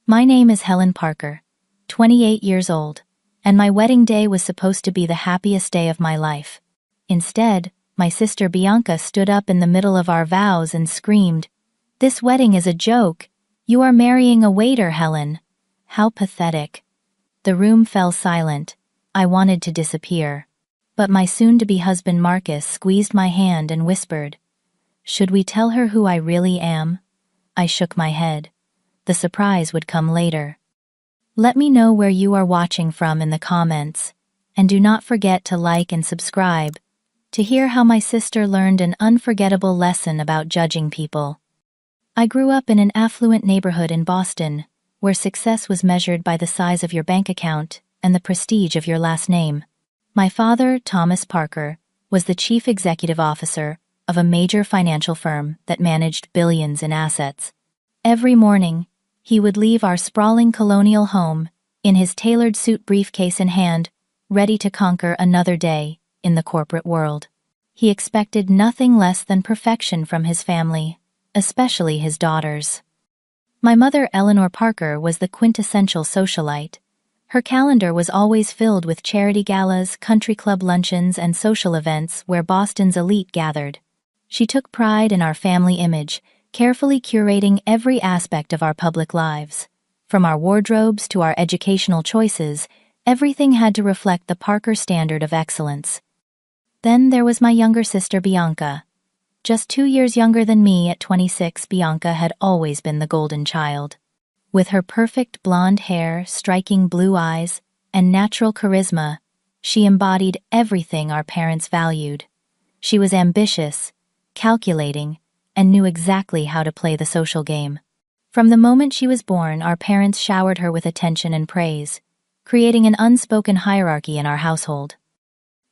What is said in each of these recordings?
My name is Helen Parker, 28 years old, and my wedding day was supposed to be the happiest day of my life. Instead, my sister Bianca stood up in the middle of our vows and screamed, "This wedding is a joke. You are marrying a waiter, Helen." How pathetic. The room fell silent. I wanted to disappear. But my soon-to-be husband Marcus squeezed my hand and whispered, "Should we tell her who I really am?" I shook my head. The surprise would come later. Let me know where you are watching from in the comments, and do not forget to like and subscribe to hear how my sister learned an unforgettable lesson about judging people. I grew up in an affluent neighborhood in Boston, where success was measured by the size of your bank account and the prestige of your last name. My father, Thomas Parker, was the chief executive officer of a major financial firm that managed billions in assets. Every morning, he would leave our sprawling colonial home, in his tailored suit briefcase in hand, ready to conquer another day in the corporate world. He expected nothing less than perfection from his family, especially his daughters. My mother, Eleanor Parker, was the quintessential socialite. Her calendar was always filled with charity galas, country club luncheons, and social events where Boston's elite gathered. She took pride in our family image, carefully curating every aspect of our public lives. From our wardrobes to our educational choices, everything had to reflect the Parker standard of excellence. Then there was my younger sister Bianca. Just 2 years younger than me at 26, Bianca had always been the golden child. With her perfect blonde hair, striking blue eyes, and natural charisma, she embodied everything our parents valued. She was ambitious, calculating, and knew exactly how to play the social game. From the moment she was born, our parents showered her with attention and praise, creating an unspoken hierarchy in our household.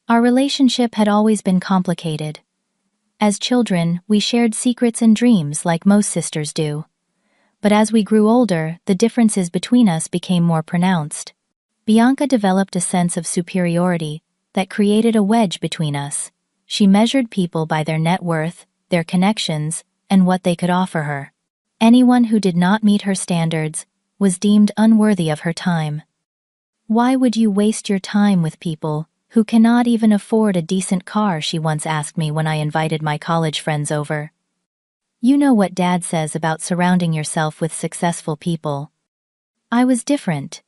Our relationship had always been complicated. As children, we shared secrets and dreams like most sisters do. But as we grew older, the differences between us became more pronounced. Bianca developed a sense of superiority that created a wedge between us. She measured people by their net worth, their connections, and what they could offer her. Anyone who did not meet her standards was deemed unworthy of her time. "Why would you waste your time with people who cannot even afford a decent car?" she once asked me when I invited my college friends over. "You know what Dad says about surrounding yourself with successful people." I was different.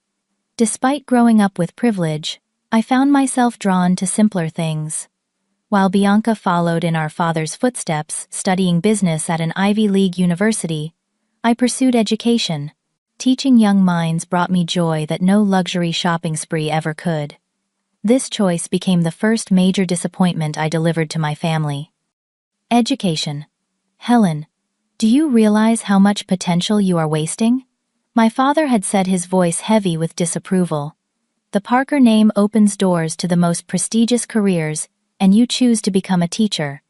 Despite growing up with privilege, I found myself drawn to simpler things. While Bianca followed in our father's footsteps, studying business at an Ivy League university, I pursued education. Teaching young minds brought me joy that no luxury shopping spree ever could. This choice became the first major disappointment I delivered to my family. Education. "Helen, do you realize how much potential you are wasting?" My father had said, his voice heavy with disapproval. "The Parker name opens doors to the most prestigious careers, and you choose to become a teacher."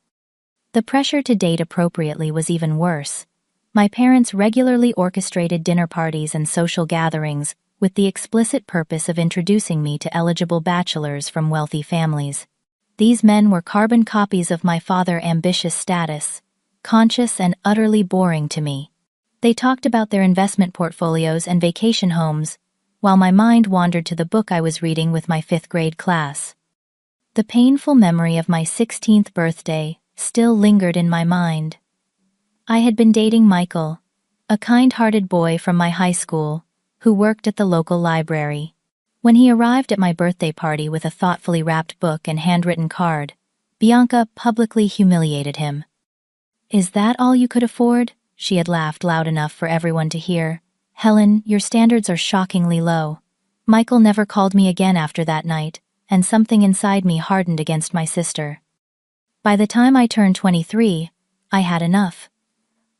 The pressure to date appropriately was even worse. My parents regularly orchestrated dinner parties and social gatherings with the explicit purpose of introducing me to eligible bachelors from wealthy families. These men were carbon copies of my father's ambitious status, conscious and utterly boring to me. They talked about their investment portfolios and vacation homes, while my mind wandered to the book I was reading with my 5th grade class. The painful memory of my 16th birthday still lingered in my mind. I had been dating Michael, a kind-hearted boy from my high school, who worked at the local library. When he arrived at my birthday party with a thoughtfully wrapped book and handwritten card, Bianca publicly humiliated him. "Is that all you could afford?" she had laughed loud enough for everyone to hear. "Helen, your standards are shockingly low." Michael never called me again after that night, and something inside me hardened against my sister. By the time I turned 23, I had enough.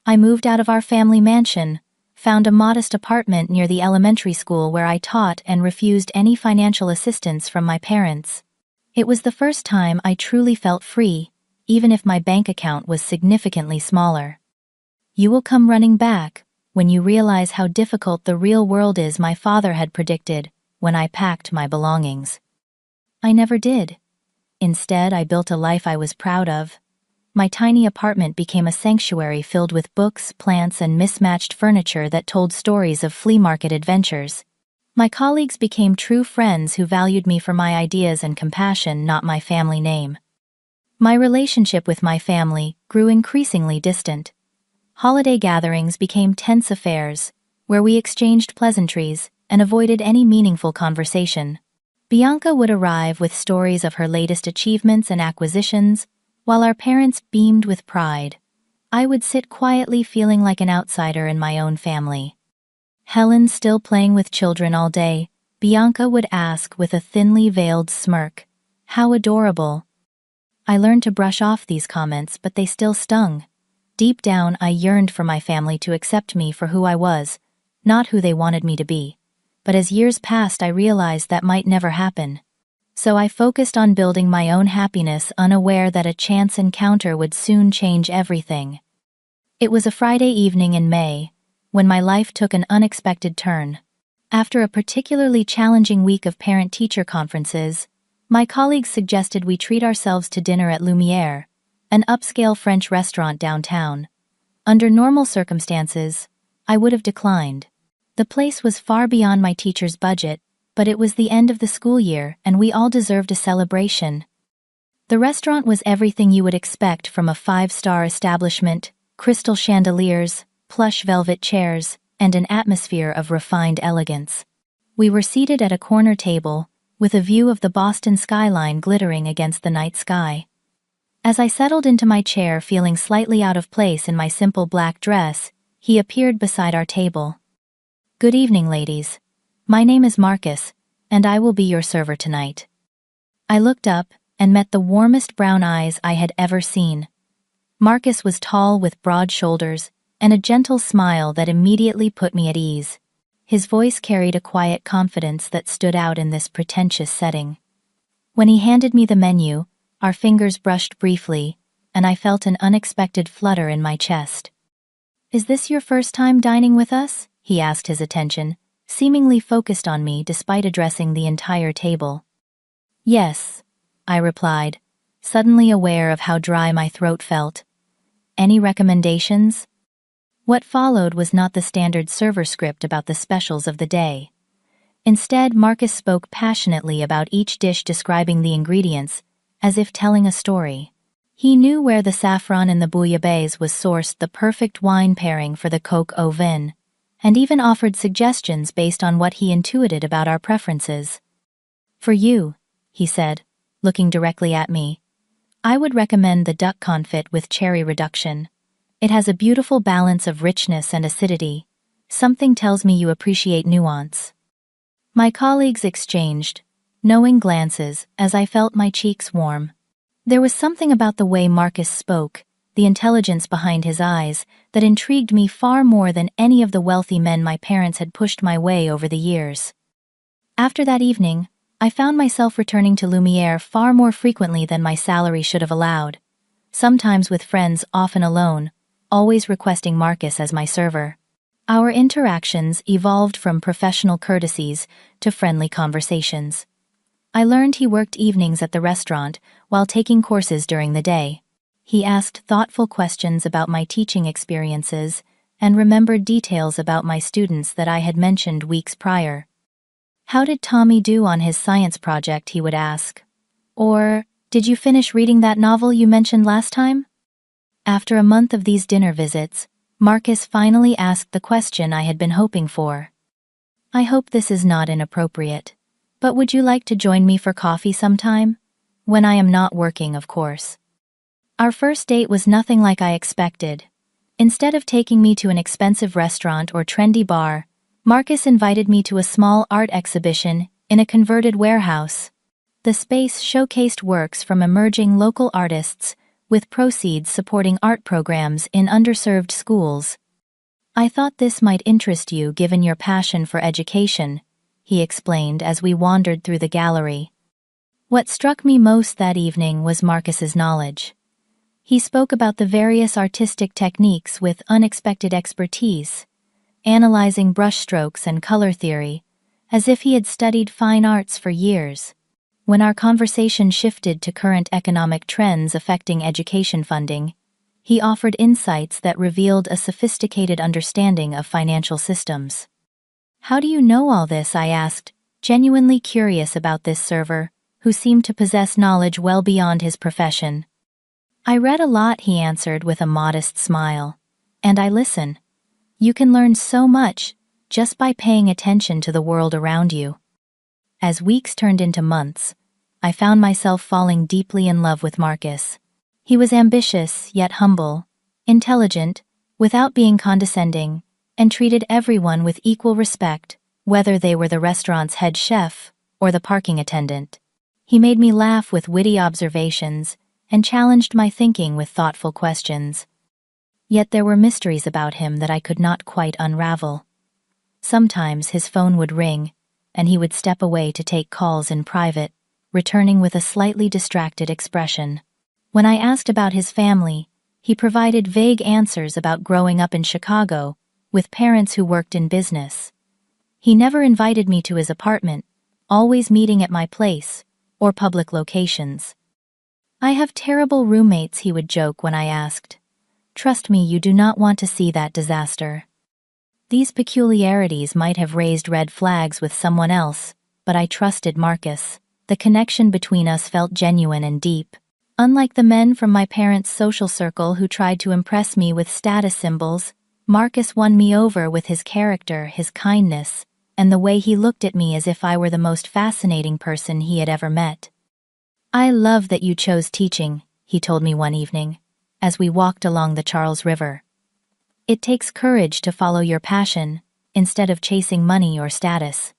I moved out of our family mansion, found a modest apartment near the elementary school where I taught, and refused any financial assistance from my parents. It was the first time I truly felt free, even if my bank account was significantly smaller. "You will come running back when you realize how difficult the real world is," my father had predicted when I packed my belongings. I never did. Instead, I built a life I was proud of. my tiny apartment became a sanctuary filled with books, plants, and mismatched furniture that told stories of flea market adventures. My colleagues became true friends who valued me for my ideas and compassion, not my family name. My relationship with my family grew increasingly distant. Holiday gatherings became tense affairs, where we exchanged pleasantries and avoided any meaningful conversation. Bianca would arrive with stories of her latest achievements and acquisitions, while our parents beamed with pride. I would sit quietly feeling like an outsider in my own family. Helen still playing with children all day, Bianca would ask with a thinly veiled smirk. How adorable. I learned to brush off these comments, but they still stung. Deep down, I yearned for my family to accept me for who I was, not who they wanted me to be. But as years passed, I realized that might never happen. So I focused on building my own happiness, unaware that a chance encounter would soon change everything. It was a Friday evening in May, when my life took an unexpected turn. After a particularly challenging week of parent-teacher conferences, my colleagues suggested we treat ourselves to dinner at Lumière, an upscale French restaurant downtown. Under normal circumstances, I would have declined. The place was far beyond my teacher's budget, but it was the end of the school year and we all deserved a celebration. The restaurant was everything you would expect from a five-star establishment: crystal chandeliers, plush velvet chairs, and an atmosphere of refined elegance. We were seated at a corner table, with a view of the Boston skyline glittering against the night sky. As I settled into my chair feeling slightly out of place in my simple black dress, he appeared beside our table. "Good evening, ladies. My name is Marcus, and I will be your server tonight." I looked up and met the warmest brown eyes I had ever seen. Marcus was tall with broad shoulders and a gentle smile that immediately put me at ease. His voice carried a quiet confidence that stood out in this pretentious setting. When he handed me the menu, our fingers brushed briefly, and I felt an unexpected flutter in my chest. "Is this your first time dining with us?" he asked, his attention seemingly focused on me despite addressing the entire table. "Yes," I replied, suddenly aware of how dry my throat felt. "Any recommendations?" What followed was not the standard server script about the specials of the day. Instead, Marcus spoke passionately about each dish, describing the ingredients, as if telling a story. He knew where the saffron in the bouillabaisse was sourced, the perfect wine pairing for the coq au vin, and even offered suggestions based on what he intuited about our preferences. "For you," he said, looking directly at me, "I would recommend the duck confit with cherry reduction. It has a beautiful balance of richness and acidity. Something tells me you appreciate nuance." My colleagues exchanged knowing glances as I felt my cheeks warm. There was something about the way Marcus spoke, the intelligence behind his eyes, that intrigued me far more than any of the wealthy men my parents had pushed my way over the years. After that evening, I found myself returning to Lumière far more frequently than my salary should have allowed. Sometimes with friends, often alone, always requesting Marcus as my server. Our interactions evolved from professional courtesies to friendly conversations. I learned he worked evenings at the restaurant while taking courses during the day. He asked thoughtful questions about my teaching experiences and remembered details about my students that I had mentioned weeks prior. "How did Tommy do on his science project?" he would ask. Or, "Did you finish reading that novel you mentioned last time?" After a month of these dinner visits, Marcus finally asked the question I had been hoping for. "I hope this is not inappropriate, but would you like to join me for coffee sometime? When I am not working, of course." Our first date was nothing like I expected. Instead of taking me to an expensive restaurant or trendy bar, Marcus invited me to a small art exhibition in a converted warehouse. The space showcased works from emerging local artists, with proceeds supporting art programs in underserved schools. "I thought this might interest you given your passion for education," he explained as we wandered through the gallery. What struck me most that evening was Marcus's knowledge. He spoke about the various artistic techniques with unexpected expertise, analyzing brushstrokes and color theory, as if he had studied fine arts for years. When our conversation shifted to current economic trends affecting education funding, he offered insights that revealed a sophisticated understanding of financial systems. "How do you know all this?" I asked, genuinely curious about this server, who seemed to possess knowledge well beyond his profession. "I read a lot," he answered with a modest smile. "And I listen. You can learn so much just by paying attention to the world around you." As weeks turned into months, I found myself falling deeply in love with Marcus. He was ambitious, yet humble, intelligent, without being condescending, and treated everyone with equal respect, whether they were the restaurant's head chef or the parking attendant. He made me laugh with witty observations and challenged my thinking with thoughtful questions. Yet there were mysteries about him that I could not quite unravel. Sometimes his phone would ring, and he would step away to take calls in private, returning with a slightly distracted expression. When I asked about his family, he provided vague answers about growing up in Chicago, with parents who worked in business. He never invited me to his apartment, always meeting at my place, or public locations. "I have terrible roommates," he would joke when I asked. "Trust me, you do not want to see that disaster." These peculiarities might have raised red flags with someone else, but I trusted Marcus. The connection between us felt genuine and deep. Unlike the men from my parents' social circle who tried to impress me with status symbols, Marcus won me over with his character, his kindness, and the way he looked at me as if I were the most fascinating person he had ever met. "I love that you chose teaching," he told me one evening, as we walked along the Charles River. "It takes courage to follow your passion, instead of chasing money or status."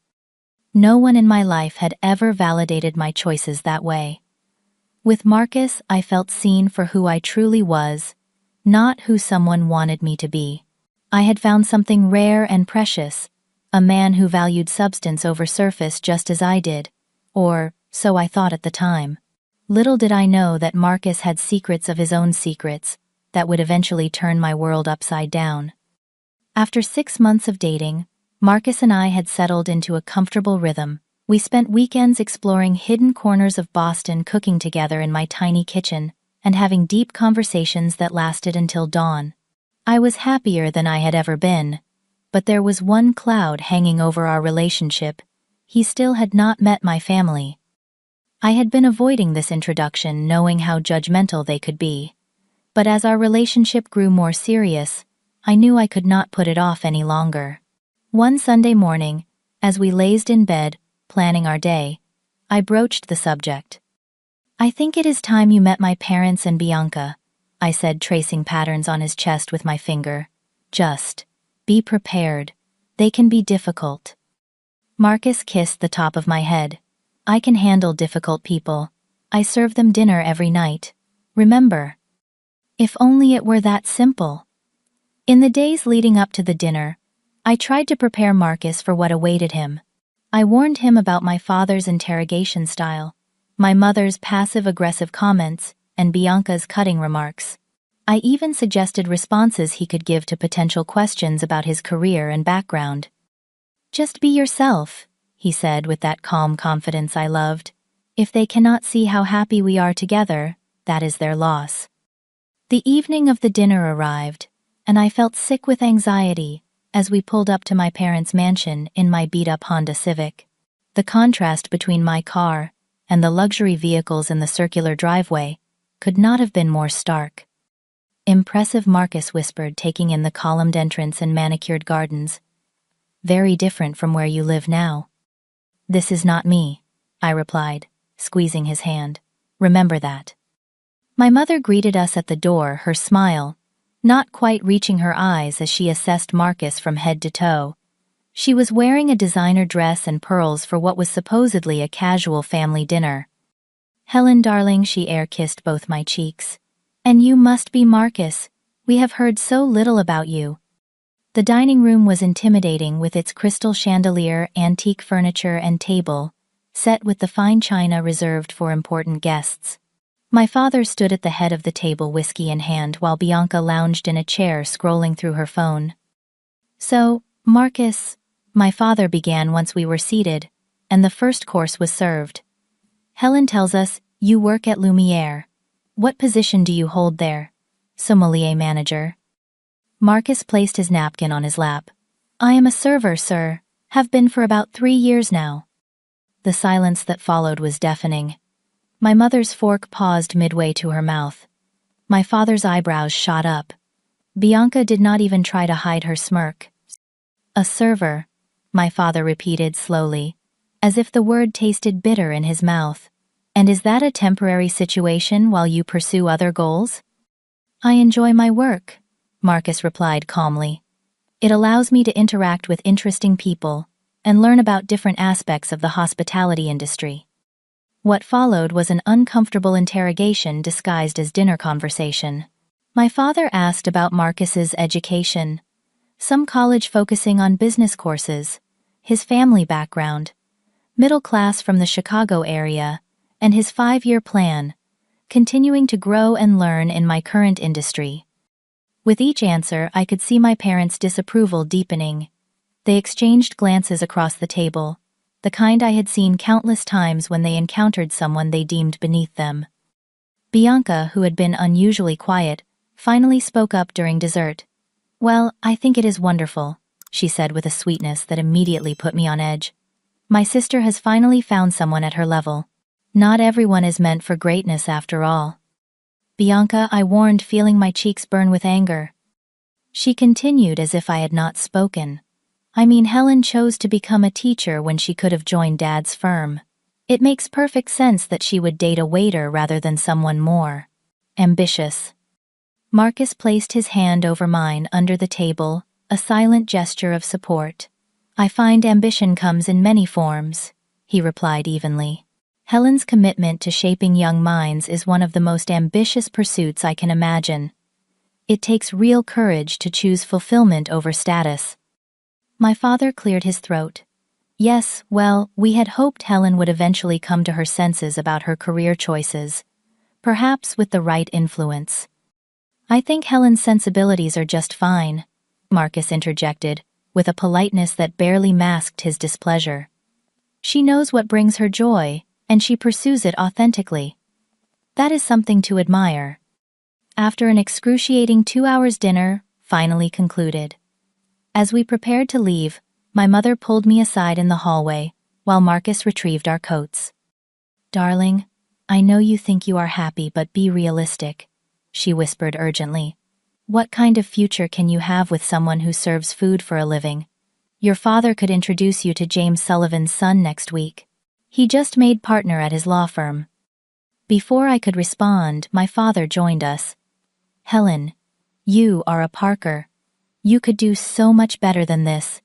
No one in my life had ever validated my choices that way. With Marcus, I felt seen for who I truly was, not who someone wanted me to be. I had found something rare and precious, a man who valued substance over surface just as I did, or so I thought at the time. Little did I know that Marcus had secrets of his own secrets that would eventually turn my world upside down. After 6 months of dating, Marcus and I had settled into a comfortable rhythm. We spent weekends exploring hidden corners of Boston, cooking together in my tiny kitchen, and having deep conversations that lasted until dawn. I was happier than I had ever been, but there was one cloud hanging over our relationship. He still had not met my family. I had been avoiding this introduction, knowing how judgmental they could be. But as our relationship grew more serious, I knew I could not put it off any longer. One Sunday morning, as we lazed in bed, planning our day, I broached the subject. "I think it is time you met my parents and Bianca," I said, tracing patterns on his chest with my finger. "Just be prepared. They can be difficult." Marcus kissed the top of my head. "I can handle difficult people. I serve them dinner every night. Remember." If only it were that simple. In the days leading up to the dinner, I tried to prepare Marcus for what awaited him. I warned him about my father's interrogation style, my mother's passive-aggressive comments, and Bianca's cutting remarks. I even suggested responses he could give to potential questions about his career and background. "Just be yourself," he said with that calm confidence I loved. "If they cannot see how happy we are together, that is their loss." The evening of the dinner arrived, and I felt sick with anxiety as we pulled up to my parents' mansion in my beat-up Honda Civic. The contrast between my car and the luxury vehicles in the circular driveway could not have been more stark. "Impressive," Marcus whispered, taking in the columned entrance and manicured gardens. "Very different from where you live now." "This is not me," I replied, squeezing his hand. "Remember that." My mother greeted us at the door, her smile not quite reaching her eyes as she assessed Marcus from head to toe. She was wearing a designer dress and pearls for what was supposedly a casual family dinner. "Helen, darling," she air-kissed both my cheeks. "And you must be Marcus. We have heard so little about you." The dining room was intimidating with its crystal chandelier, antique furniture, and table, set with the fine china reserved for important guests. My father stood at the head of the table, whiskey in hand, while Bianca lounged in a chair scrolling through her phone. "So, Marcus," my father began once we were seated, and the first course was served. Helen tells us, you work at Lumiere. What position do you hold there? Sommelier manager. Marcus placed his napkin on his lap. I am a server, sir. Have been for about 3 years now. The silence that followed was deafening. My mother's fork paused midway to her mouth. My father's eyebrows shot up. Bianca did not even try to hide her smirk. A server, my father repeated slowly, as if the word tasted bitter in his mouth. And is that a temporary situation while you pursue other goals? I enjoy my work, Marcus replied calmly. It allows me to interact with interesting people and learn about different aspects of the hospitality industry. What followed was an uncomfortable interrogation disguised as dinner conversation. My father asked about Marcus's education, some college focusing on business courses, his family background, middle class from the Chicago area, and his 5-year plan, continuing to grow and learn in my current industry. With each answer, I could see my parents' disapproval deepening. They exchanged glances across the table, the kind I had seen countless times when they encountered someone they deemed beneath them. Bianca, who had been unusually quiet, finally spoke up during dessert. Well, I think it is wonderful, she said with a sweetness that immediately put me on edge. My sister has finally found someone at her level. Not everyone is meant for greatness after all. Bianca, I warned, feeling my cheeks burn with anger. She continued as if I had not spoken. I mean, Helen chose to become a teacher when she could have joined Dad's firm. It makes perfect sense that she would date a waiter rather than someone more ambitious. Marcus placed his hand over mine under the table, a silent gesture of support. I find ambition comes in many forms, he replied evenly. Helen's commitment to shaping young minds is one of the most ambitious pursuits I can imagine. It takes real courage to choose fulfillment over status. My father cleared his throat. Yes, well, we had hoped Helen would eventually come to her senses about her career choices, perhaps with the right influence. I think Helen's sensibilities are just fine, Marcus interjected, with a politeness that barely masked his displeasure. She knows what brings her joy, and she pursues it authentically. That is something to admire. After an excruciating 2 hours, dinner finally concluded. As we prepared to leave, my mother pulled me aside in the hallway, while Marcus retrieved our coats. Darling, I know you think you are happy, but be realistic, she whispered urgently. What kind of future can you have with someone who serves food for a living? Your father could introduce you to James Sullivan's son next week. He just made partner at his law firm. Before I could respond, my father joined us. Helen, you are a Parker. You could do so much better than this.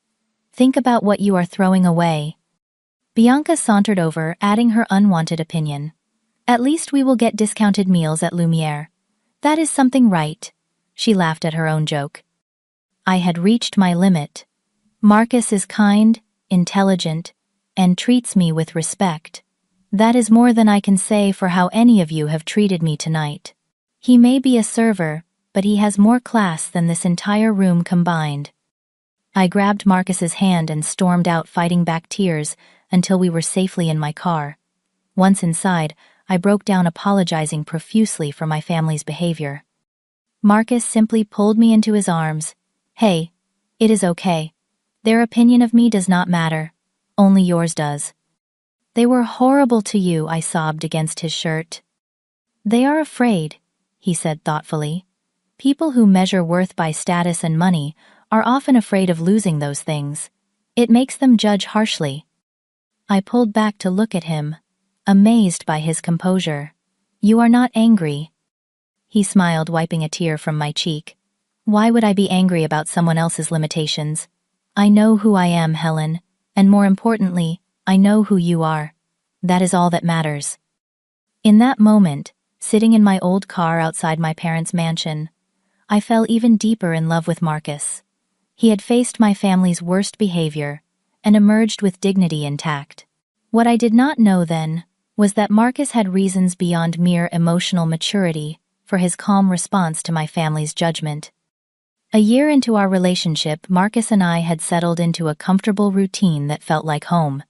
Think about what you are throwing away. Bianca sauntered over, adding her unwanted opinion. At least we will get discounted meals at Lumiere. That is something, right? She laughed at her own joke. I had reached my limit. Marcus is kind, intelligent, and treats me with respect. That is more than I can say for how any of you have treated me tonight. He may be a server, but he has more class than this entire room combined. I grabbed Marcus's hand and stormed out, fighting back tears until we were safely in my car. Once inside, I broke down, apologizing profusely for my family's behavior. Marcus simply pulled me into his arms. Hey, it is okay. Their opinion of me does not matter. Only yours does. They were horrible to you, I sobbed against his shirt. They are afraid, he said thoughtfully. People who measure worth by status and money are often afraid of losing those things. It makes them judge harshly. I pulled back to look at him, amazed by his composure. You are not angry. He smiled, wiping a tear from my cheek. Why would I be angry about someone else's limitations? I know who I am, Helen, and more importantly, I know who you are. That is all that matters. In that moment, sitting in my old car outside my parents' mansion, I fell even deeper in love with Marcus. He had faced my family's worst behavior and emerged with dignity intact. What I did not know then was that Marcus had reasons beyond mere emotional maturity for his calm response to my family's judgment. A year into our relationship, Marcus and I had settled into a comfortable routine that felt like home.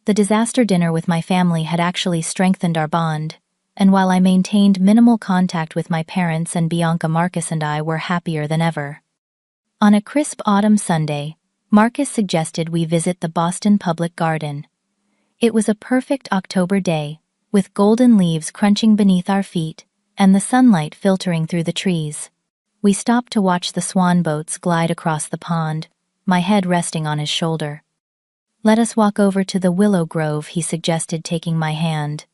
The disaster dinner with my family had actually strengthened our bond, and while I maintained minimal contact with my parents and Bianca, Marcus and I were happier than ever. On a crisp autumn Sunday, Marcus suggested we visit the Boston Public Garden. It was a perfect October day, with golden leaves crunching beneath our feet and the sunlight filtering through the trees. We stopped to watch the swan boats glide across the pond, my head resting on his shoulder. "Let us walk over to the willow grove," he suggested, taking my hand.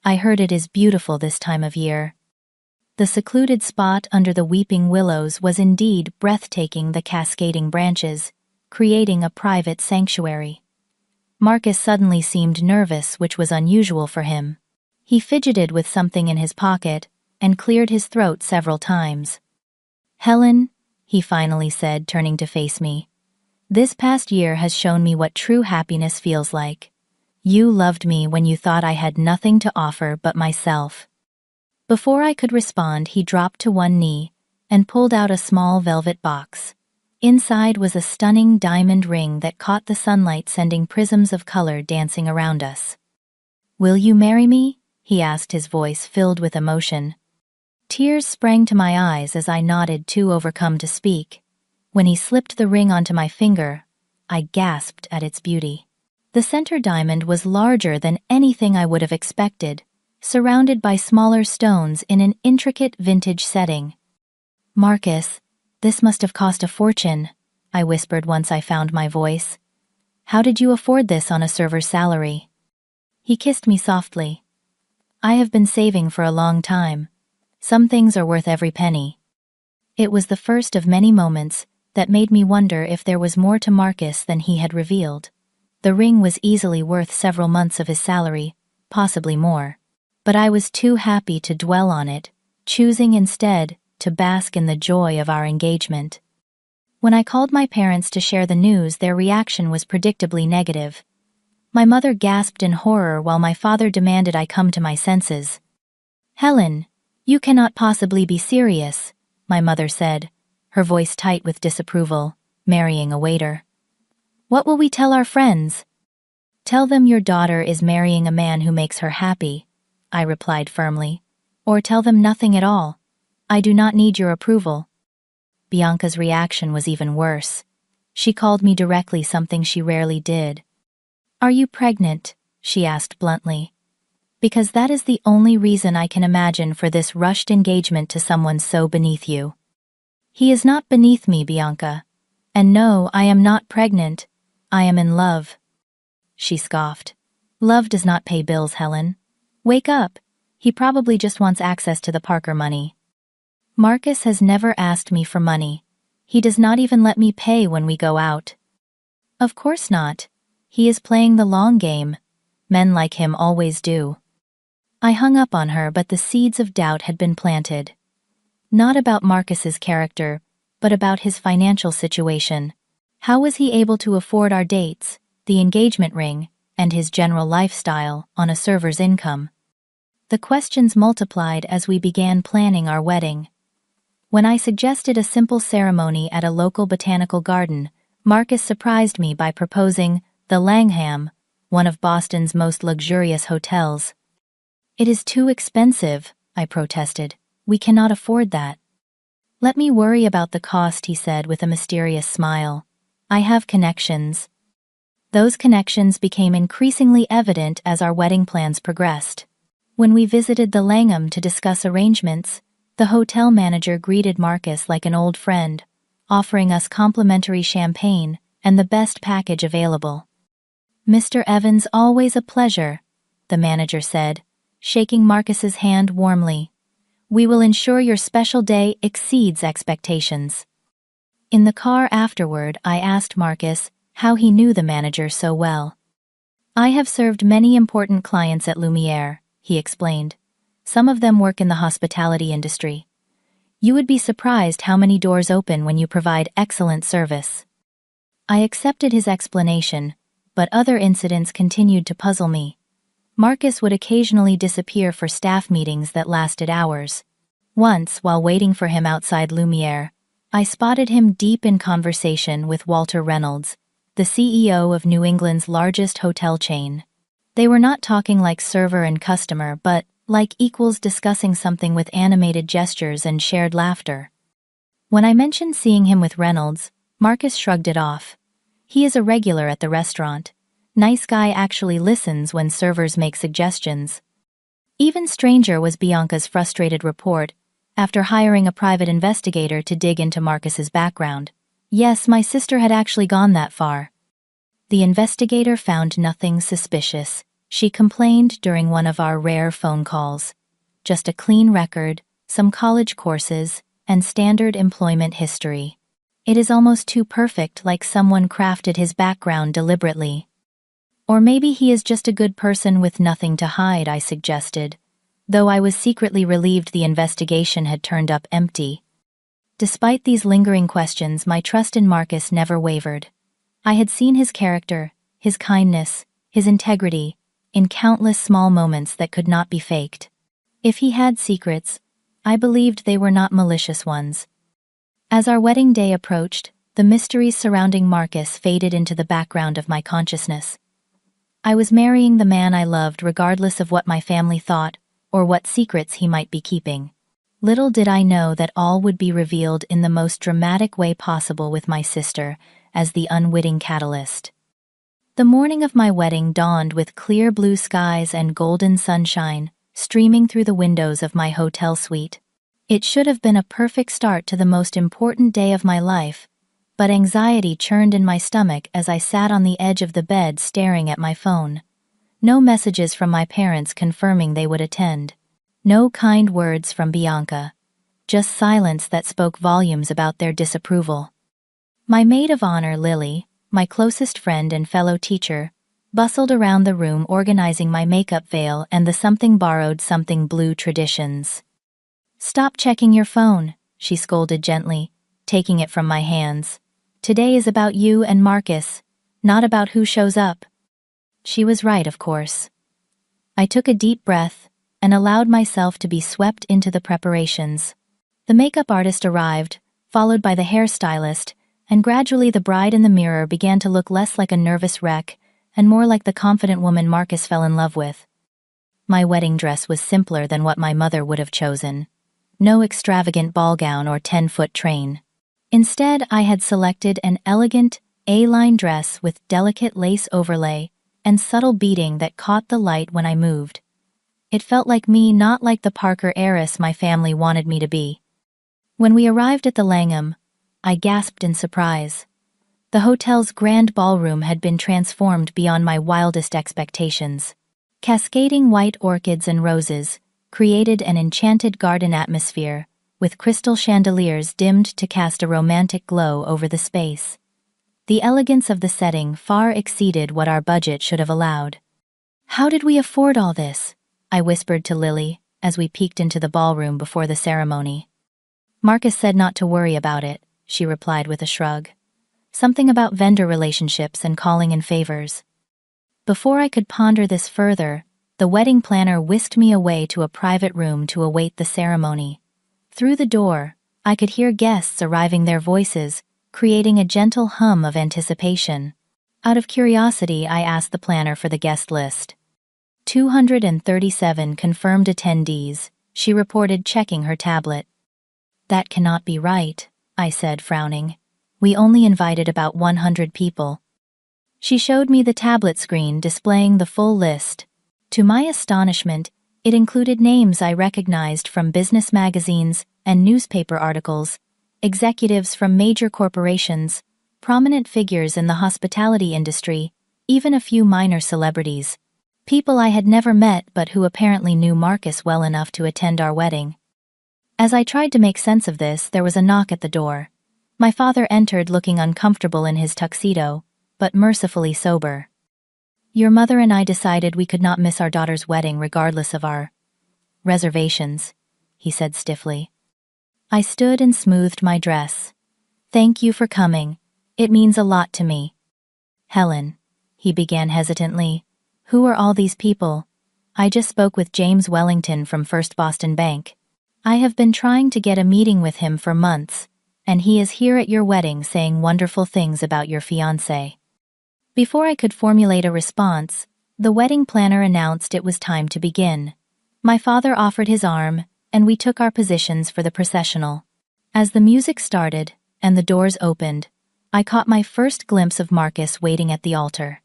"I heard it is beautiful this time of year." The secluded spot under the weeping willows was indeed breathtaking, the cascading branches, creating a private sanctuary. Marcus suddenly seemed nervous, which was unusual for him. He fidgeted with something in his pocket and cleared his throat several times. "Helen," he finally said, turning to face me, "this past year has shown me what true happiness feels like. You loved me when you thought I had nothing to offer but myself." Before I could respond, he dropped to one knee and pulled out a small velvet box. Inside was a stunning diamond ring that caught the sunlight, sending prisms of color dancing around us. "Will you marry me?" he asked, his voice filled with emotion. Tears sprang to my eyes as I nodded, too overcome to speak. When he slipped the ring onto my finger, I gasped at its beauty. The center diamond was larger than anything I would have expected, surrounded by smaller stones in an intricate vintage setting. "Marcus, this must have cost a fortune," I whispered once I found my voice. "How did you afford this on a server's salary?" He kissed me softly. "I have been saving for a long time. Some things are worth every penny." It was the first of many moments that made me wonder if there was more to Marcus than he had revealed. The ring was easily worth several months of his salary, possibly more. But I was too happy to dwell on it, choosing instead to bask in the joy of our engagement. When I called my parents to share the news, their reaction was predictably negative. My mother gasped in horror while my father demanded I come to my senses. "Helen, you cannot possibly be serious," my mother said, her voice tight with disapproval, marrying a waiter. "What will we tell our friends?" "Tell them your daughter is marrying a man who makes her happy," I replied firmly. "Or tell them nothing at all. I do not need your approval." Bianca's reaction was even worse. She called me directly, something she rarely did. "Are you pregnant?" she asked bluntly. "Because that is the only reason I can imagine for this rushed engagement to someone so beneath you." "He is not beneath me, Bianca. And no, I am not pregnant. I am in love." She scoffed. "Love does not pay bills, Helen. Wake up. He probably just wants access to the Parker money." "Marcus has never asked me for money. He does not even let me pay when we go out." "Of course not. He is playing the long game. Men like him always do." I hung up on her, but the seeds of doubt had been planted. Not about Marcus's character, but about his financial situation. How was he able to afford our dates, the engagement ring, and his general lifestyle on a server's income? The questions multiplied as we began planning our wedding. When I suggested a simple ceremony at a local botanical garden, Marcus surprised me by proposing the Langham, one of Boston's most luxurious hotels. "It is too expensive," I protested. "We cannot afford that." "Let me worry about the cost," he said with a mysterious smile. "I have connections." Those connections became increasingly evident as our wedding plans progressed. When we visited the Langham to discuss arrangements, the hotel manager greeted Marcus like an old friend, offering us complimentary champagne and the best package available. "Mr. Evans, always a pleasure," the manager said, shaking Marcus's hand warmly. "We will ensure your special day exceeds expectations." In the car afterward, I asked Marcus how he knew the manager so well. "I have served many important clients at Lumiere," he explained. "Some of them work in the hospitality industry. You would be surprised how many doors open when you provide excellent service." I accepted his explanation, but other incidents continued to puzzle me. Marcus would occasionally disappear for staff meetings that lasted hours. Once, while waiting for him outside Lumiere, I spotted him deep in conversation with Walter Reynolds, the CEO of New England's largest hotel chain. They were not talking like server and customer, but like equals discussing something with animated gestures and shared laughter. When I mentioned seeing him with Reynolds, Marcus shrugged it off. He is a regular at the restaurant. Nice guy, actually listens when servers make suggestions. Even stranger was Bianca's frustrated report, after hiring a private investigator to dig into Marcus's background. Yes, my sister had actually gone that far. The investigator found nothing suspicious, she complained during one of our rare phone calls. Just a clean record, some college courses, and standard employment history. It is almost too perfect, like someone crafted his background deliberately. Or maybe he is just a good person with nothing to hide, I suggested, though I was secretly relieved the investigation had turned up empty. Despite these lingering questions, my trust in Marcus never wavered. I had seen his character, his kindness, his integrity, in countless small moments that could not be faked. If he had secrets, I believed they were not malicious ones. As our wedding day approached, the mysteries surrounding Marcus faded into the background of my consciousness. I was marrying the man I loved regardless of what my family thought or what secrets he might be keeping. Little did I know that all would be revealed in the most dramatic way possible, with my sister as the unwitting catalyst. The morning of my wedding dawned with clear blue skies and golden sunshine streaming through the windows of my hotel suite. It should have been a perfect start to the most important day of my life, but anxiety churned in my stomach as I sat on the edge of the bed staring at my phone. No messages from my parents confirming they would attend. No kind words from Bianca. Just silence that spoke volumes about their disapproval. My maid of honor, Lily, my closest friend and fellow teacher, bustled around the room organizing my makeup veil and the something borrowed something blue traditions. "Stop checking your phone," she scolded gently, taking it from my hands. "Today is about you and Marcus, not about who shows up." She was right, of course. I took a deep breath and allowed myself to be swept into the preparations. The makeup artist arrived, followed by the hairstylist, and gradually the bride in the mirror began to look less like a nervous wreck and more like the confident woman Marcus fell in love with. My wedding dress was simpler than what my mother would have chosen. No extravagant ball gown or 10-foot train. Instead, I had selected an elegant, A-line dress with delicate lace overlay and subtle beading that caught the light when I moved. It felt like me, not like the Parker heiress my family wanted me to be. When we arrived at the Langham, I gasped in surprise. The hotel's grand ballroom had been transformed beyond my wildest expectations. Cascading white orchids and roses created an enchanted garden atmosphere, with crystal chandeliers dimmed to cast a romantic glow over the space. The elegance of the setting far exceeded what our budget should have allowed. "How did we afford all this?" I whispered to Lily as we peeked into the ballroom before the ceremony. "Marcus said not to worry about it," she replied with a shrug. "Something about vendor relationships and calling in favors." Before I could ponder this further, the wedding planner whisked me away to a private room to await the ceremony. Through the door, I could hear guests arriving, their voices creating a gentle hum of anticipation. Out of curiosity, I asked the planner for the guest list. 237 confirmed attendees, she reported, checking her tablet. "That cannot be right," I said, frowning. "We only invited about 100 people." She showed me the tablet screen displaying the full list. To my astonishment, it included names I recognized from business magazines and newspaper articles, executives from major corporations, prominent figures in the hospitality industry, even a few minor celebrities. People I had never met but who apparently knew Marcus well enough to attend our wedding. As I tried to make sense of this, there was a knock at the door. My father entered, looking uncomfortable in his tuxedo, but mercifully sober. "Your mother and I decided we could not miss our daughter's wedding regardless of our reservations," he said stiffly. I stood and smoothed my dress. "Thank you for coming. It means a lot to me." "Helen," he began hesitantly, "who are all these people?" "I just spoke with James Wellington from First Boston Bank. I have been trying to get a meeting with him for months, and he is here at your wedding saying wonderful things about your fiancé." Before I could formulate a response, The wedding planner announced it was time to begin. My father offered his arm, and we took our positions for the processional. As the music started and the doors opened, I caught my first glimpse of Marcus waiting at the altar.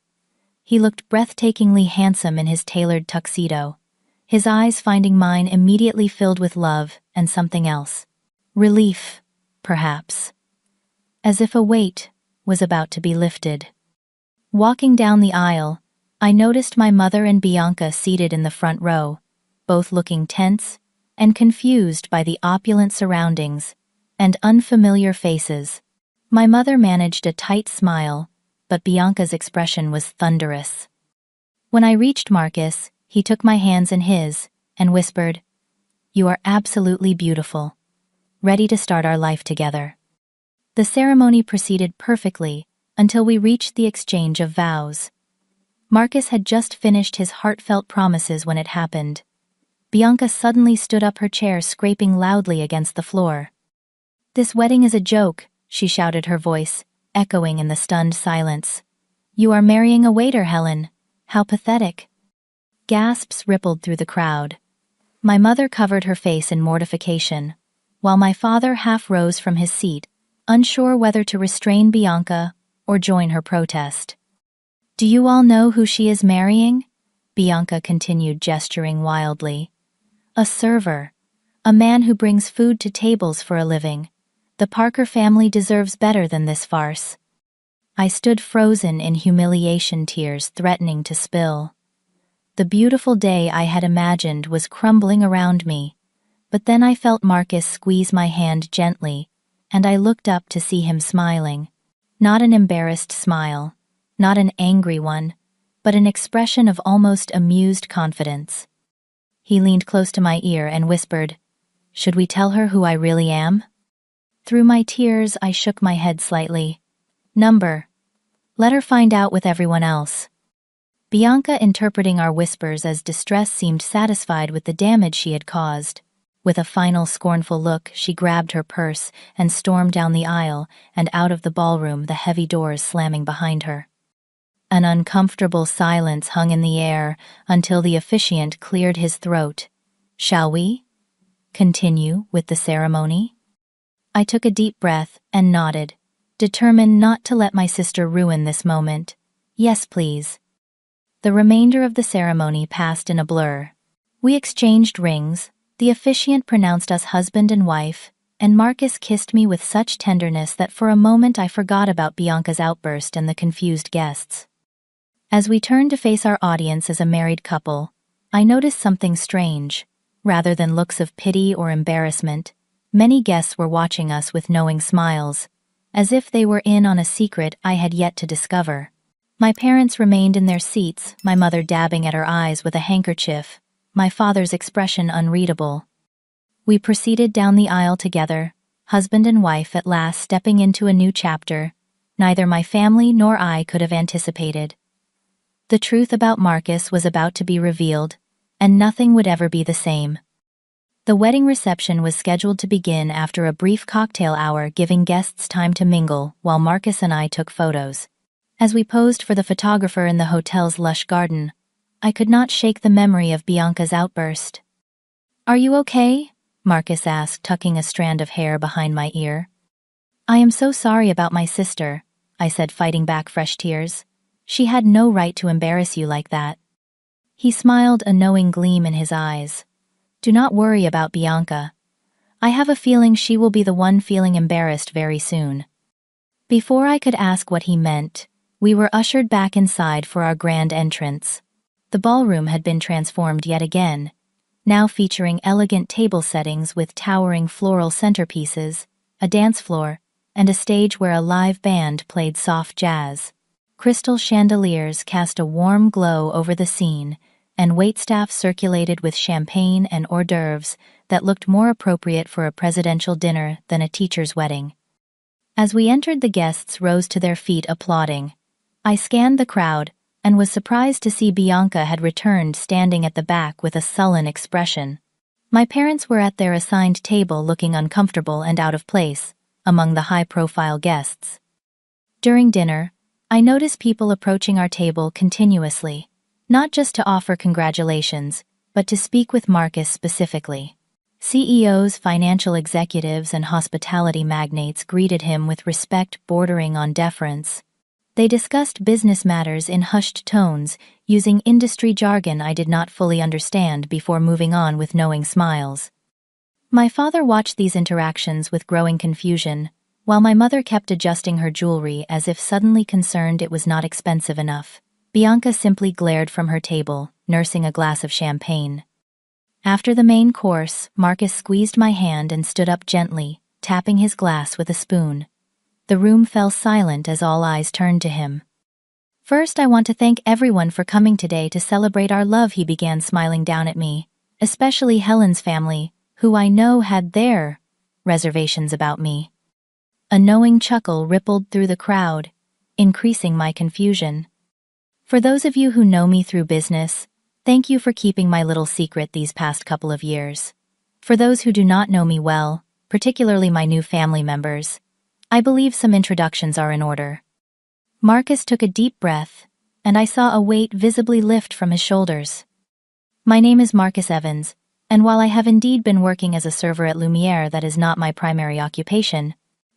He looked breathtakingly handsome in his tailored tuxedo, his eyes finding mine immediately filled with love and something else. Relief, perhaps. As if a weight was about to be lifted. Walking down the aisle, I noticed my mother and Bianca seated in the front row, both looking tense and confused by the opulent surroundings and unfamiliar faces. My mother managed a tight smile, but Bianca's expression was thunderous. When I reached Marcus, he took my hands in his and whispered, "You are absolutely beautiful. Ready to start our life together." The ceremony proceeded perfectly until we reached the exchange of vows. Marcus had just finished his heartfelt promises when it happened. Bianca suddenly stood up, her chair scraping loudly against the floor. "This wedding is a joke," she shouted, her voice echoing in the stunned silence. "You are marrying a waiter, Helen. How pathetic." Gasps rippled through the crowd. My mother covered her face in mortification, while my father half rose from his seat, unsure whether to restrain Bianca or join her protest. "Do you all know who she is marrying?" Bianca continued, gesturing wildly. "A server. A man who brings food to tables for a living. The Parker family deserves better than this farce." I stood frozen in humiliation, tears threatening to spill. The beautiful day I had imagined was crumbling around me, but then I felt Marcus squeeze my hand gently, and I looked up to see him smiling. Not an embarrassed smile, not an angry one, but an expression of almost amused confidence. He leaned close to my ear and whispered, "Should we tell her who I really am?" Through my tears, I shook my head slightly. Let her find out with everyone else." Bianca, interpreting our whispers as distress, seemed satisfied with the damage she had caused. With a final scornful look, she grabbed her purse and stormed down the aisle and out of the ballroom, the heavy doors slamming behind her. An uncomfortable silence hung in the air until the officiant cleared his throat. "Shall we continue with the ceremony?" I took a deep breath and nodded, determined not to let my sister ruin this moment. "Yes, please." The remainder of the ceremony passed in a blur. We exchanged rings, the officiant pronounced us husband and wife, and Marcus kissed me with such tenderness that for a moment I forgot about Bianca's outburst and the confused guests. As we turned to face our audience as a married couple, I noticed something strange. Rather than looks of pity or embarrassment, many guests were watching us with knowing smiles, as if they were in on a secret I had yet to discover. My parents remained in their seats, my mother dabbing at her eyes with a handkerchief, my father's expression unreadable. We proceeded down the aisle together, husband and wife at last stepping into a new chapter, neither my family nor I could have anticipated. The truth about Marcus was about to be revealed, and nothing would ever be the same. The wedding reception was scheduled to begin after a brief cocktail hour, giving guests time to mingle while Marcus and I took photos. As we posed for the photographer in the hotel's lush garden, I could not shake the memory of Bianca's outburst. "Are you okay?" Marcus asked, tucking a strand of hair behind my ear. "I am so sorry about my sister," I said, fighting back fresh tears. "She had no right to embarrass you like that." He smiled, a knowing gleam in his eyes. "Do not worry about Bianca. I have a feeling she will be the one feeling embarrassed very soon." Before I could ask what he meant, we were ushered back inside for our grand entrance. The ballroom had been transformed yet again, now featuring elegant table settings with towering floral centerpieces, a dance floor, and a stage where a live band played soft jazz. Crystal chandeliers cast a warm glow over the scene, and waitstaff circulated with champagne and hors d'oeuvres that looked more appropriate for a presidential dinner than a teacher's wedding. As we entered, the guests rose to their feet applauding. I scanned the crowd and was surprised to see Bianca had returned, standing at the back with a sullen expression. My parents were at their assigned table, looking uncomfortable and out of place among the high-profile guests. During dinner, I noticed people approaching our table continuously, not just to offer congratulations, but to speak with Marcus specifically. CEOs, financial executives, and hospitality magnates greeted him with respect bordering on deference. They discussed business matters in hushed tones, using industry jargon I did not fully understand before moving on with knowing smiles. My father watched these interactions with growing confusion, while my mother kept adjusting her jewelry as if suddenly concerned it was not expensive enough. Bianca simply glared from her table, nursing a glass of champagne. After the main course, Marcus squeezed my hand and stood up gently, tapping his glass with a spoon. The room fell silent as all eyes turned to him. "First, I want to thank everyone for coming today to celebrate our love," he began, smiling down at me, "especially Helen's family, who I know had their reservations about me." A knowing chuckle rippled through the crowd, increasing my confusion. "For those of you who know me through business, thank you for keeping my little secret these past couple of years. For those who do not know me well, particularly my new family members, I believe some introductions are in order." Marcus took a deep breath, and I saw a weight visibly lift from his shoulders. "My name is Marcus Evans, and while I have indeed been working as a server at Lumiere, that is not my primary occupation.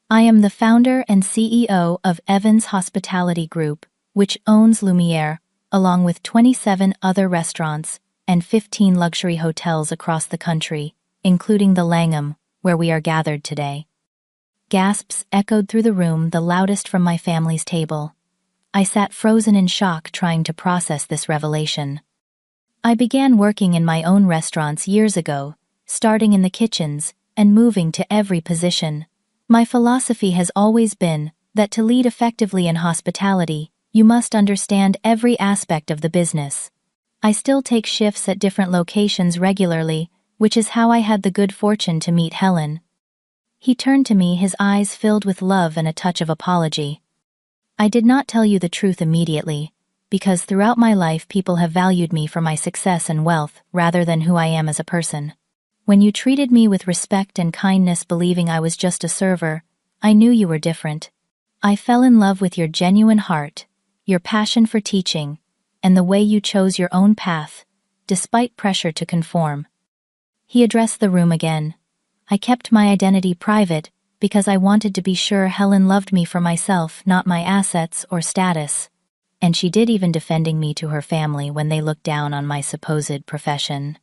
I am the founder and CEO of Evans Hospitality Group, which owns Lumiere, along with 27 other restaurants and 15 luxury hotels across the country, including the Langham, where we are gathered today." Gasps echoed through the room, the loudest from my family's table. I sat frozen in shock, trying to process this revelation. I began working in my own restaurants years ago, starting in the kitchens and moving to every position. My philosophy has always been that to lead effectively in hospitality, you must understand every aspect of the business. I still take shifts at different locations regularly, which is how I had the good fortune to meet Helen. He turned to me, his eyes filled with love and a touch of apology. "I did not tell you the truth immediately, because throughout my life people have valued me for my success and wealth rather than who I am as a person. When you treated me with respect and kindness, believing I was just a server, I knew you were different. I fell in love with your genuine heart, your passion for teaching, and the way you chose your own path, despite pressure to conform." He addressed the room again. "I kept my identity private because I wanted to be sure Helen loved me for myself, not my assets or status. And she did, even defending me to her family when they looked down on my supposed profession."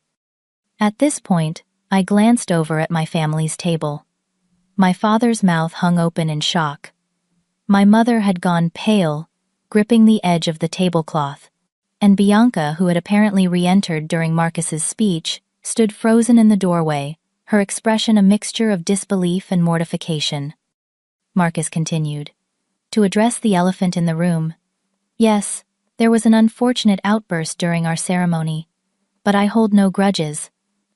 At this point, I glanced over at my family's table. My father's mouth hung open in shock. My mother had gone pale, gripping the edge of the tablecloth, and Bianca, who had apparently re-entered during Marcus's speech, stood frozen in the doorway, her expression a mixture of disbelief and mortification. Marcus continued, "To address the elephant in the room, yes, there was an unfortunate outburst during our ceremony, but I hold no grudges.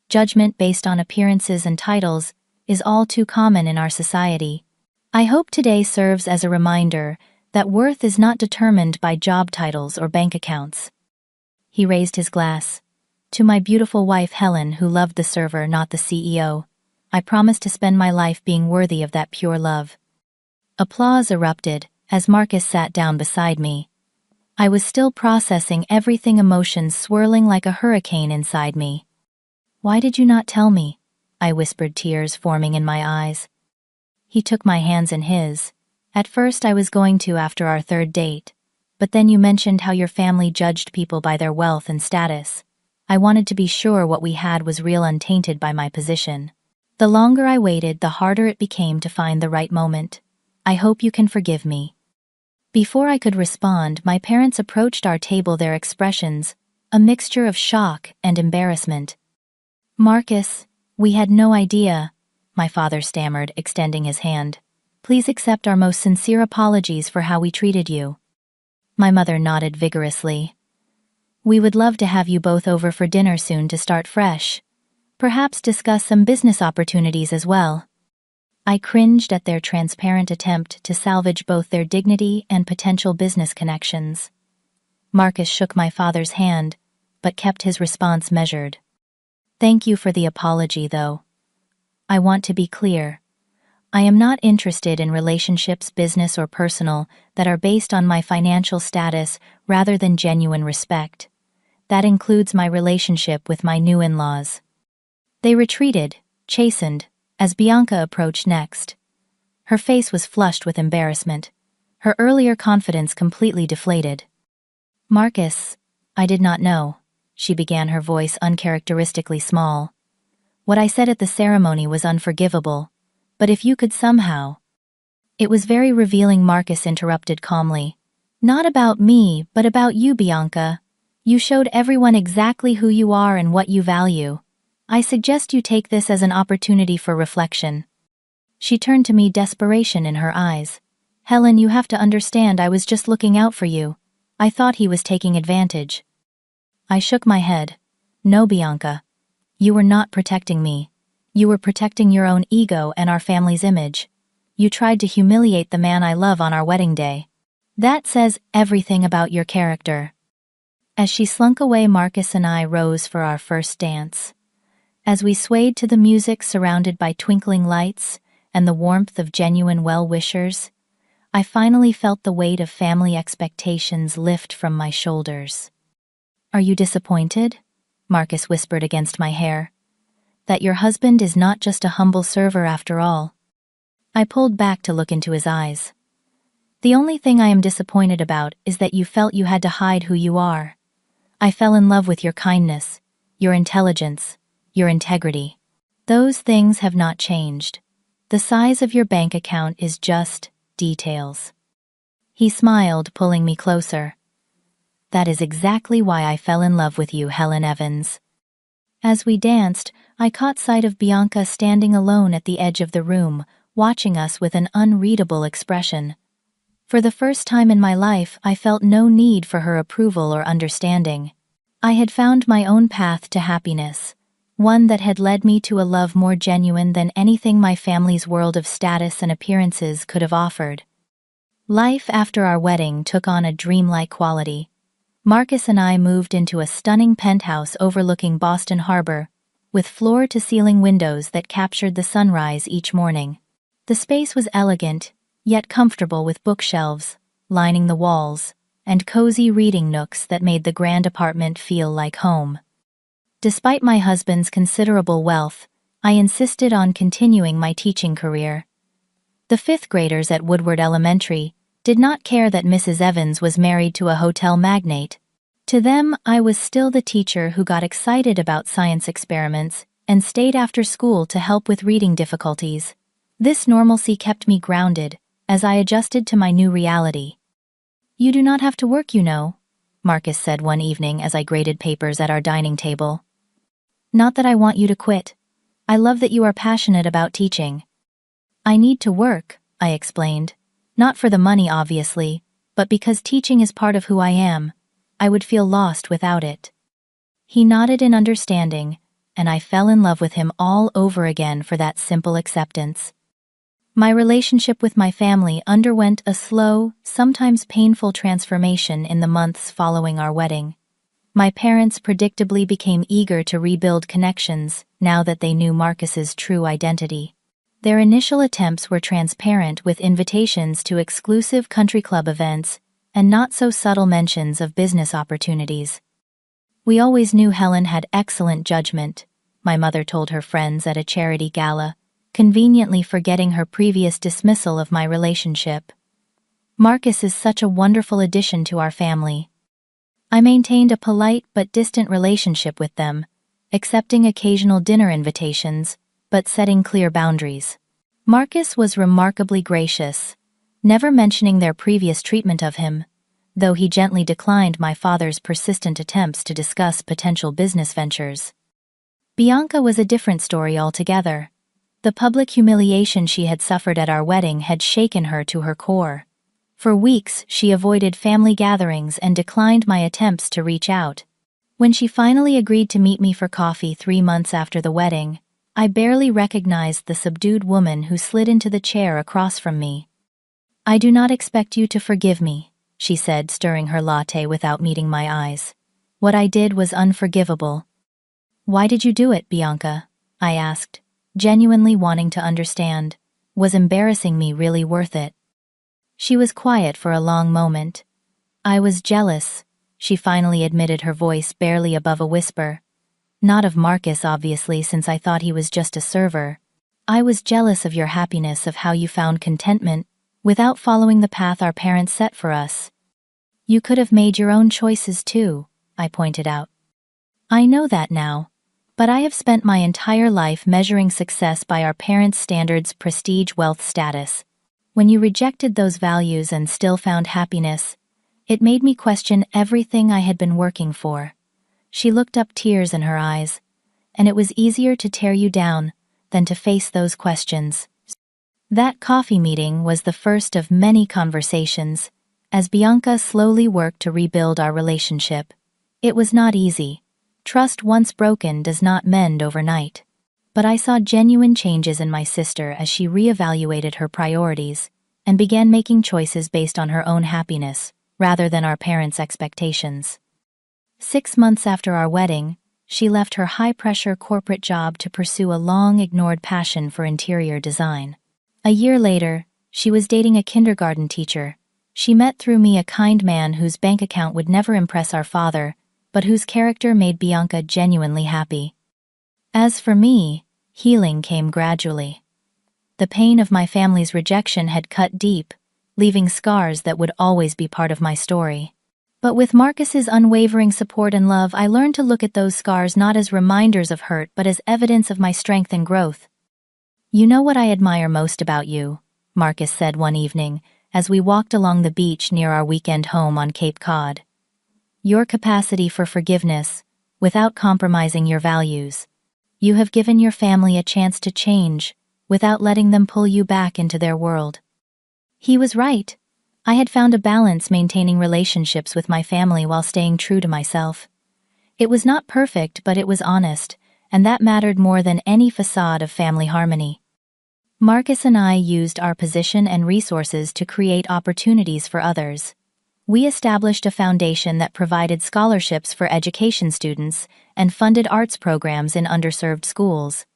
Judgment based on appearances and titles is all too common in our society. I hope today serves as a reminder that worth is not determined by job titles or bank accounts." He raised his glass. "To my beautiful wife Helen, who loved the server, not the CEO, I promise to spend my life being worthy of that pure love." Applause erupted as Marcus sat down beside me. I was still processing everything, emotions swirling like a hurricane inside me. "Why did you not tell me?" I whispered, tears forming in my eyes. He took my hands in his. "At first I was going to after our third date, but then you mentioned how your family judged people by their wealth and status. I wanted to be sure what we had was real, untainted by my position. The longer I waited, the harder it became to find the right moment. I hope you can forgive me." Before I could respond, my parents approached our table, their expressions a mixture of shock and embarrassment. "Marcus, we had no idea," my father stammered, extending his hand. "Please accept our most sincere apologies for how we treated you." My mother nodded vigorously. "We would love to have you both over for dinner soon to start fresh. Perhaps discuss some business opportunities as well." I cringed at their transparent attempt to salvage both their dignity and potential business connections. Marcus shook my father's hand, but kept his response measured. "Thank you for the apology, though. I want to be clear. I am not interested in relationships, business or personal, that are based on my financial status rather than genuine respect. That includes my relationship with my new in-laws." They retreated, chastened, as Bianca approached next. Her face was flushed with embarrassment, her earlier confidence completely deflated. "Marcus, I did not know," she began, her voice uncharacteristically small. "What I said at the ceremony was unforgivable, but if you could somehow—" "It was very revealing," Marcus interrupted calmly. "Not about me, but about you, Bianca. You showed everyone exactly who you are and what you value. I suggest you take this as an opportunity for reflection." She turned to me, desperation in her eyes. "Helen, you have to understand, I was just looking out for you. I thought he was taking advantage." I shook my head. "No, Bianca. You were not protecting me. You were protecting your own ego and our family's image. You tried to humiliate the man I love on our wedding day. That says everything about your character." As she slunk away, Marcus and I rose for our first dance. As we swayed to the music, surrounded by twinkling lights and the warmth of genuine well-wishers, I finally felt the weight of family expectations lift from my shoulders. "Are you disappointed?" Marcus whispered against my hair. "That your husband is not just a humble server after all?" I pulled back to look into his eyes. "The only thing I am disappointed about is that you felt you had to hide who you are. I fell in love with your kindness, your intelligence, your integrity. Those things have not changed. The size of your bank account is just details." He smiled, pulling me closer. "That is exactly why I fell in love with you, Helen Evans." As we danced, I caught sight of Bianca standing alone at the edge of the room, watching us with an unreadable expression. For the first time in my life, I felt no need for her approval or understanding. I had found my own path to happiness, one that had led me to a love more genuine than anything my family's world of status and appearances could have offered. Life after our wedding took on a dreamlike quality. Marcus and I moved into a stunning penthouse overlooking Boston Harbor, with floor-to-ceiling windows that captured the sunrise each morning. The space was elegant, yet comfortable, with bookshelves lining the walls and cozy reading nooks that made the grand apartment feel like home. Despite my husband's considerable wealth, I insisted on continuing my teaching career. The fifth graders at Woodward Elementary did not care that Mrs. Evans was married to a hotel magnate. To them, I was still the teacher who got excited about science experiments and stayed after school to help with reading difficulties. This normalcy kept me grounded as I adjusted to my new reality. "You do not have to work, you know," Marcus said one evening as I graded papers at our dining table. "Not that I want you to quit. I love that you are passionate about teaching." "I need to work," I explained. "Not for the money, obviously, but because teaching is part of who I am. I would feel lost without it." He nodded in understanding, and I fell in love with him all over again for that simple acceptance. My relationship with my family underwent a slow, sometimes painful transformation in the months following our wedding. My parents predictably became eager to rebuild connections now that they knew Marcus's true identity. Their initial attempts were transparent, with invitations to exclusive country club events and not-so-subtle mentions of business opportunities. "We always knew Helen had excellent judgment," my mother told her friends at a charity gala, conveniently forgetting her previous dismissal of my relationship. "Marcus is such a wonderful addition to our family." I maintained a polite but distant relationship with them, accepting occasional dinner invitations, but setting clear boundaries. Marcus was remarkably gracious, never mentioning their previous treatment of him, though he gently declined my father's persistent attempts to discuss potential business ventures. Bianca was a different story altogether. The public humiliation she had suffered at our wedding had shaken her to her core. For weeks, she avoided family gatherings and declined my attempts to reach out. When she finally agreed to meet me for coffee 3 months after the wedding, I barely recognized the subdued woman who slid into the chair across from me. "I do not expect you to forgive me," she said, stirring her latte without meeting my eyes. "What I did was unforgivable." "Why did you do it, Bianca?" I asked, genuinely wanting to understand. Was embarrassing me really worth it? She was quiet for a long moment. "I was jealous," she finally admitted, her voice barely above a whisper. Not of Marcus, obviously, since I thought he was just a server. I was jealous of your happiness, of how you found contentment without following the path our parents set for us. You could have made your own choices too, I pointed out. I know that now, but I have spent my entire life measuring success by our parents' standards, prestige, wealth, status. When you rejected those values and still found happiness, it made me question everything I had been working for. She looked up, tears in her eyes, and it was easier to tear you down than to face those questions. That coffee meeting was the first of many conversations, as Bianca slowly worked to rebuild our relationship. It was not easy. Trust once broken does not mend overnight. But I saw genuine changes in my sister as she reevaluated her priorities and began making choices based on her own happiness, rather than our parents' expectations. 6 months after our wedding, she left her high-pressure corporate job to pursue a long-ignored passion for interior design. A year later, she was dating a kindergarten teacher. She met through me, a kind man whose bank account would never impress our father, but whose character made Bianca genuinely happy. As for me, healing came gradually. The pain of my family's rejection had cut deep, leaving scars that would always be part of my story. But with Marcus's unwavering support and love, I learned to look at those scars not as reminders of hurt but as evidence of my strength and growth. You know what I admire most about you, Marcus said one evening, as we walked along the beach near our weekend home on Cape Cod. Your capacity for forgiveness, without compromising your values. You have given your family a chance to change, without letting them pull you back into their world. He was right. I had found a balance maintaining relationships with my family while staying true to myself. It was not perfect, but it was honest, and that mattered more than any facade of family harmony. Marcus and I used our position and resources to create opportunities for others. We established a foundation that provided scholarships for education students and funded arts programs in underserved schools.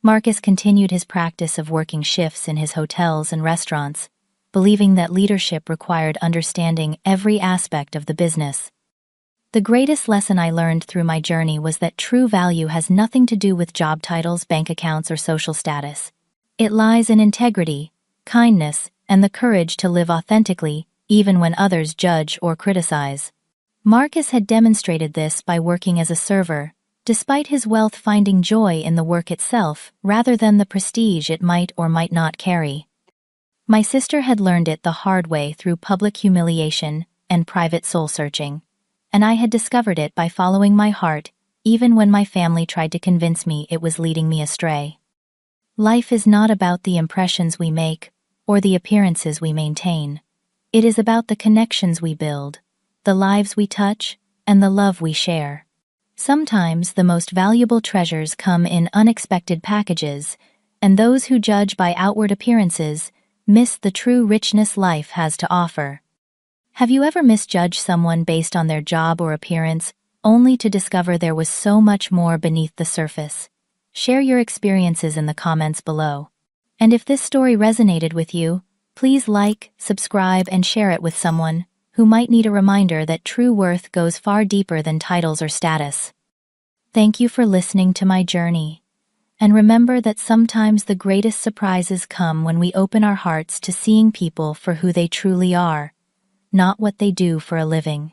Marcus continued his practice of working shifts in his hotels and restaurants, believing that leadership required understanding every aspect of the business. The greatest lesson I learned through my journey was that true value has nothing to do with job titles, bank accounts, or social status. It lies in integrity, kindness, and the courage to live authentically, even when others judge or criticize. Marcus had demonstrated this by working as a server, despite his wealth, finding joy in the work itself rather than the prestige it might or might not carry. My sister had learned it the hard way through public humiliation and private soul-searching, and I had discovered it by following my heart, even when my family tried to convince me it was leading me astray. Life is not about the impressions we make or the appearances we maintain. It is about the connections we build, the lives we touch, and the love we share. Sometimes the most valuable treasures come in unexpected packages, and those who judge by outward appearances miss the true richness life has to offer. Have you ever misjudged someone based on their job or appearance, only to discover there was so much more beneath the surface? Share your experiences in the comments below. And if this story resonated with you, please like, subscribe, and share it with someone who might need a reminder that true worth goes far deeper than titles or status. Thank you for listening to my journey. And remember that sometimes the greatest surprises come when we open our hearts to seeing people for who they truly are, not what they do for a living.